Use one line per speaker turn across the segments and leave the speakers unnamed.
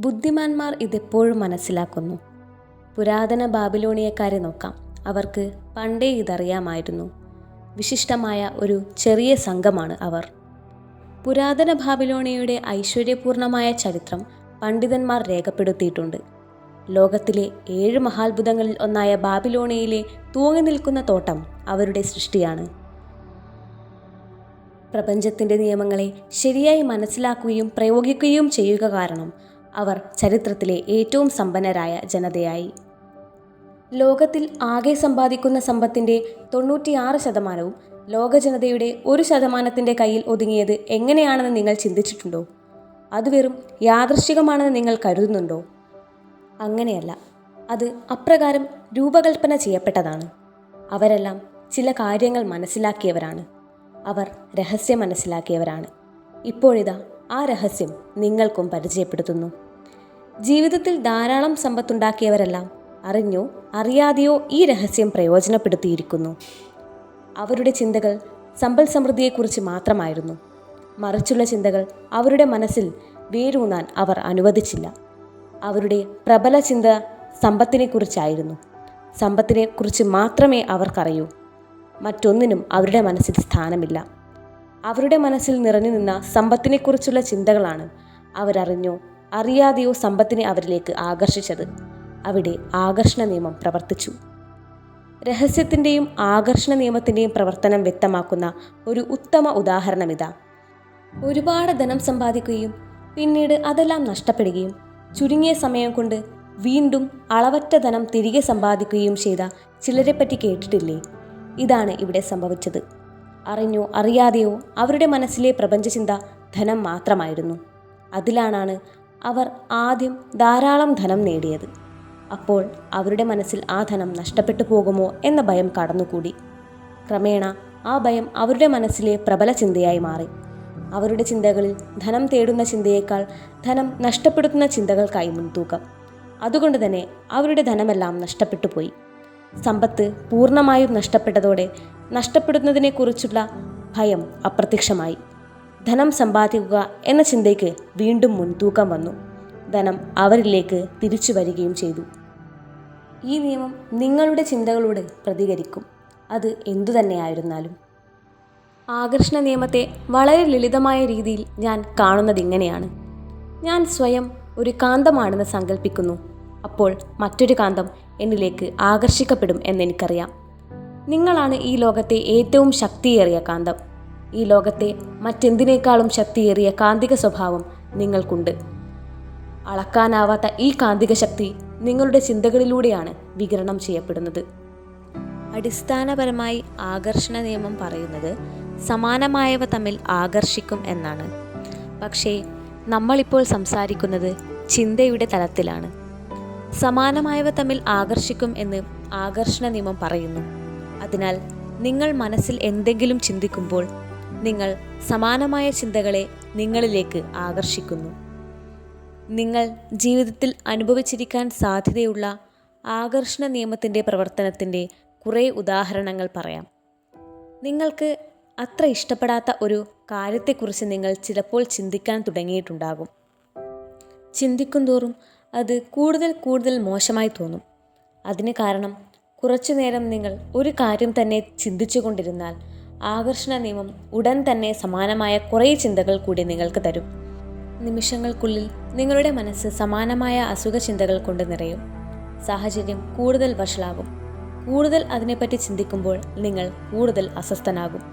ബുദ്ധിമാന്മാർ ഇതെപ്പോഴും മനസ്സിലാക്കുന്നു. പുരാതന ബാബിലോണിയക്കാരെ നോക്കാം. അവർക്ക് പണ്ടേ ഇതറിയാമായിരുന്നു. വിശിഷ്ടമായ ഒരു ചെറിയ സംഘമാണ് അവർ. പുരാതന ബാബിലോണിയയുടെ ഐശ്വര്യപൂർണമായ ചരിത്രം പണ്ഡിതന്മാർ രേഖപ്പെടുത്തിയിട്ടുണ്ട്. ലോകത്തിലെ 7 മഹാത്ഭുതങ്ങളിൽ ഒന്നായ ബാബിലോണിയയിലെ തൂങ്ങി നിൽക്കുന്ന തോട്ടം അവരുടെ സൃഷ്ടിയാണ്. പ്രപഞ്ചത്തിൻ്റെ നിയമങ്ങളെ ശരിയായി മനസ്സിലാക്കുകയും പ്രയോഗിക്കുകയും ചെയ്യുക കാരണം അവർ ചരിത്രത്തിലെ ഏറ്റവും സമ്പന്നരായ ജനതയായി. ലോകത്തിൽ ആകെ സമ്പാദിക്കുന്ന സമ്പത്തിൻ്റെ 96% ലോക ജനതയുടെ 1% കയ്യിൽ ഒതുങ്ങിയത് എങ്ങനെയാണെന്ന് നിങ്ങൾ ചിന്തിച്ചിട്ടുണ്ടോ? അത് വെറും യാദൃശ്ചികമാണെന്ന് നിങ്ങൾ കരുതുന്നുണ്ടോ? അങ്ങനെയല്ല, അത് അപ്രകാരം രൂപകൽപ്പന ചെയ്യപ്പെട്ടതാണ്. അവരെല്ലാം ചില കാര്യങ്ങൾ മനസ്സിലാക്കിയവരാണ്. അവർ രഹസ്യം മനസ്സിലാക്കിയവരാണ്. ഇപ്പോഴിതാ ആ രഹസ്യം നിങ്ങൾക്കും പരിചയപ്പെടുത്തുന്നു. ജീവിതത്തിൽ ധാരാളം സമ്പത്തുണ്ടാക്കിയവരെല്ലാം അറിഞ്ഞോ അറിയാതെയോ ഈ രഹസ്യം പ്രയോജനപ്പെടുത്തിയിരിക്കുന്നു. അവരുടെ ചിന്തകൾ സമ്പൽ സമൃദ്ധിയെക്കുറിച്ച് മാത്രമായിരുന്നു. മറിച്ചുള്ള ചിന്തകൾ അവരുടെ മനസ്സിൽ വേരൂന്നാൻ അവർ അനുവദിച്ചില്ല. അവരുടെ പ്രബല ചിന്ത സമ്പത്തിനെക്കുറിച്ചായിരുന്നു. സമ്പത്തിനെക്കുറിച്ച് മാത്രമേ അവർക്കറിയൂ. മറ്റൊന്നിനും അവരുടെ മനസ്സിൽ സ്ഥാനമില്ല. അവരുടെ മനസ്സിൽ നിറഞ്ഞു നിന്ന സമ്പത്തിനെക്കുറിച്ചുള്ള ചിന്തകളാണ് അവരറിഞ്ഞോ അറിയാതെയോ സമ്പത്തിനെ അവരിലേക്ക് ആകർഷിച്ചത്. അവിടെ ആകർഷണ നിയമം പ്രവർത്തിച്ചു. രഹസ്യത്തിൻ്റെയും ആകർഷണ നിയമത്തിൻ്റെയും പ്രവർത്തനം വ്യക്തമാക്കുന്ന ഒരു ഉത്തമ ഉദാഹരണമിതാ. ഒരുപാട് ധനം സമ്പാദിക്കുകയും പിന്നീട് അതെല്ലാം നഷ്ടപ്പെടുകയും ചുരുങ്ങിയ സമയം കൊണ്ട് വീണ്ടും അളവറ്റ ധനം തിരികെ സമ്പാദിക്കുകയും ചെയ്ത ചിലരെപ്പറ്റി കേട്ടിട്ടില്ലേ? ഇതാണ് ഇവിടെ സംഭവിച്ചത്. അറിഞ്ഞോ അറിയാതെയോ അവരുടെ മനസ്സിലെ പ്രപഞ്ചചിന്ത ധനം മാത്രമായിരുന്നു. അതിലാണ് അവർ ആദ്യം ധാരാളം ധനം നേടിയത്. അപ്പോൾ അവരുടെ മനസ്സിൽ ആ ധനം നഷ്ടപ്പെട്ടു പോകുമോ എന്ന ഭയം കടന്നുകൂടി. ക്രമേണ ആ ഭയം അവരുടെ മനസ്സിലെ പ്രബല ചിന്തയായി മാറി. അവരുടെ ചിന്തകളിൽ ധനം തേടുന്ന ചിന്തയേക്കാൾ ധനം നഷ്ടപ്പെടുത്തുന്ന ചിന്തകൾക്കായി മുൻതൂക്കം. അതുകൊണ്ട് തന്നെ അവരുടെ ധനമെല്ലാം നഷ്ടപ്പെട്ടു പോയി. സമ്പത്ത് പൂർണ്ണമായും നഷ്ടപ്പെട്ടതോടെ നഷ്ടപ്പെടുന്നതിനെക്കുറിച്ചുള്ള ഭയം അപ്രത്യക്ഷമായി. ധനം സമ്പാദിക്കുക എന്ന ചിന്തയ്ക്ക് വീണ്ടും മുൻതൂക്കം വന്നു. ധനം അവരിലേക്ക് തിരിച്ചു വരികയും ചെയ്തു. ഈ നിയമം നിങ്ങളുടെ ചിന്തകളോട് പ്രതികരിക്കും, അത് എന്തുതന്നെയായിരുന്നാലും. ആകർഷണ നിയമത്തെ വളരെ ലളിതമായ രീതിയിൽ ഞാൻ കാണുന്നത് ഇങ്ങനെയാണ്. ഞാൻ സ്വയം ഒരു കാന്തമാണെന്ന് സങ്കല്പിക്കുന്നു. അപ്പോൾ മറ്റൊരു കാന്തം എന്നിലേക്ക് ആകർഷിക്കപ്പെടും എന്നെനിക്കറിയാം. നിങ്ങളാണ് ഈ ലോകത്തെ ഏറ്റവും ശക്തിയേറിയ കാന്തം. ഈ ലോകത്തെ മറ്റെന്തിനേക്കാളും ശക്തിയേറിയ കാന്തിക സ്വഭാവം നിങ്ങൾക്കുണ്ട്. അളക്കാനാവാത്ത ഈ കാന്തിക ശക്തി നിങ്ങളുടെ ചിന്തകളിലൂടെയാണ് വികിരണം ചെയ്യപ്പെടുന്നത്. അടിസ്ഥാനപരമായി ആകർഷണ നിയമം പറയുന്നത് സമാനമായവ തമ്മിൽ ആകർഷിക്കും എന്നാണ്. പക്ഷേ നമ്മളിപ്പോൾ സംസാരിക്കുന്നത് ചിന്തയുടെ തലത്തിലാണ്. സമാനമായവ തമ്മിൽ ആകർഷിക്കും എന്ന് ആകർഷണ നിയമം പറയുന്നു. അതിനാൽ നിങ്ങൾ മനസ്സിൽ എന്തെങ്കിലും ചിന്തിക്കുമ്പോൾ നിങ്ങൾ സമാനമായ ചിന്തകളെ നിങ്ങളിലേക്ക് ആകർഷിക്കുന്നു. നിങ്ങൾ ജീവിതത്തിൽ അനുഭവിച്ചിരിക്കാൻ സാധ്യതയുള്ള ആകർഷണ നിയമത്തിൻ്റെ പ്രവർത്തനത്തിൻ്റെ കുറേ ഉദാഹരണങ്ങൾ പറയാം. നിങ്ങൾക്ക് അത്ര ഇഷ്ടപ്പെടാത്ത ഒരു കാര്യത്തെക്കുറിച്ച് നിങ്ങൾ ചിലപ്പോൾ ചിന്തിക്കാൻ തുടങ്ങിയിട്ടുണ്ടാകും. ചിന്തിക്കും തോറും അത് കൂടുതൽ കൂടുതൽ മോശമായി തോന്നും. അതിന് കാരണം കുറച്ചു നേരം നിങ്ങൾ ഒരു കാര്യം തന്നെ ചിന്തിച്ചു കൊണ്ടിരുന്നാൽ ആകർഷണ നിയമം ഉടൻ തന്നെ സമാനമായ കുറേ ചിന്തകൾ കൂടി നിങ്ങൾക്ക് തരും. നിമിഷങ്ങൾക്കുള്ളിൽ നിങ്ങളുടെ മനസ്സ് സമാനമായ അസുഖ ചിന്തകൾ കൊണ്ട് നിറയും. സാഹചര്യം കൂടുതൽ വഷളാകും. കൂടുതൽ അതിനെപ്പറ്റി ചിന്തിക്കുമ്പോൾ നിങ്ങൾ കൂടുതൽ അസ്വസ്ഥനാകും.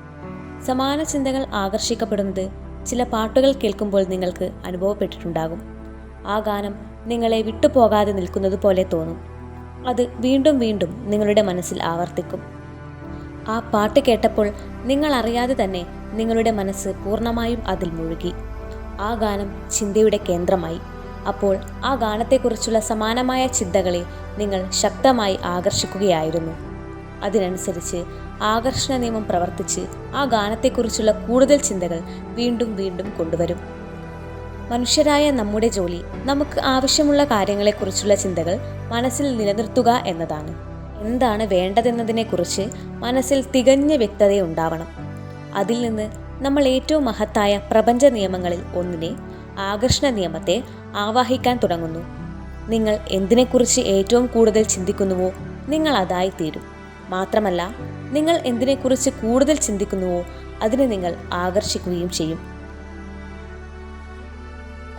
സമാന ചിന്തകൾ ആകർഷിക്കപ്പെടുന്നത് ചില പാട്ടുകൾ കേൾക്കുമ്പോൾ നിങ്ങൾക്ക് അനുഭവപ്പെട്ടിട്ടുണ്ടാകും. ആ ഗാനം നിങ്ങളെ വിട്ടുപോകാതെ നിൽക്കുന്നത് പോലെ തോന്നും. അത് വീണ്ടും വീണ്ടും നിങ്ങളുടെ മനസ്സിൽ ആവർത്തിക്കും. ആ പാട്ട് കേട്ടപ്പോൾ നിങ്ങൾ അറിയാതെ തന്നെ നിങ്ങളുടെ മനസ്സ് പൂർണ്ണമായും അതിൽ മുഴുകി. ആ ഗാനം ചിന്തയുടെ കേന്ദ്രമായി. അപ്പോൾ ആ ഗാനത്തെക്കുറിച്ചുള്ള സമാനമായ ചിന്തകളെ നിങ്ങൾ ശക്തമായി ആകർഷിക്കുകയായിരുന്നു. അതിനനുസരിച്ച് ആകർഷണ നിയമം പ്രവർത്തിച്ച് ആ ഗാനത്തെക്കുറിച്ചുള്ള കൂടുതൽ ചിന്തകൾ വീണ്ടും വീണ്ടും കൊണ്ടുവരും. മനുഷ്യരായ നമ്മുടെ ജോലി നമുക്ക് ആവശ്യമുള്ള കാര്യങ്ങളെക്കുറിച്ചുള്ള ചിന്തകൾ മനസ്സിൽ നിലനിർത്തുക എന്നതാണ്. എന്താണ് വേണ്ടതെന്നതിനെക്കുറിച്ച് മനസ്സിൽ തികഞ്ഞ വ്യക്തതയുണ്ടാവണം. അതിൽ നിന്ന് നമ്മൾ ഏറ്റവും മഹത്തായ പ്രപഞ്ച നിയമങ്ങളിൽ ഒന്നിനെ ആകർഷണ നിയമത്തെ ആവാഹിക്കാൻ തുടങ്ങുന്നു. നിങ്ങൾ എന്തിനെക്കുറിച്ച് ഏറ്റവും കൂടുതൽ ചിന്തിക്കുന്നുവോ നിങ്ങൾ അതായിത്തീരും. മാത്രമല്ല, നിങ്ങൾ എന്തിനെക്കുറിച്ച് കൂടുതൽ ചിന്തിക്കുന്നുവോ അതിനെ നിങ്ങൾ ആകർഷിക്കുകയും ചെയ്യും.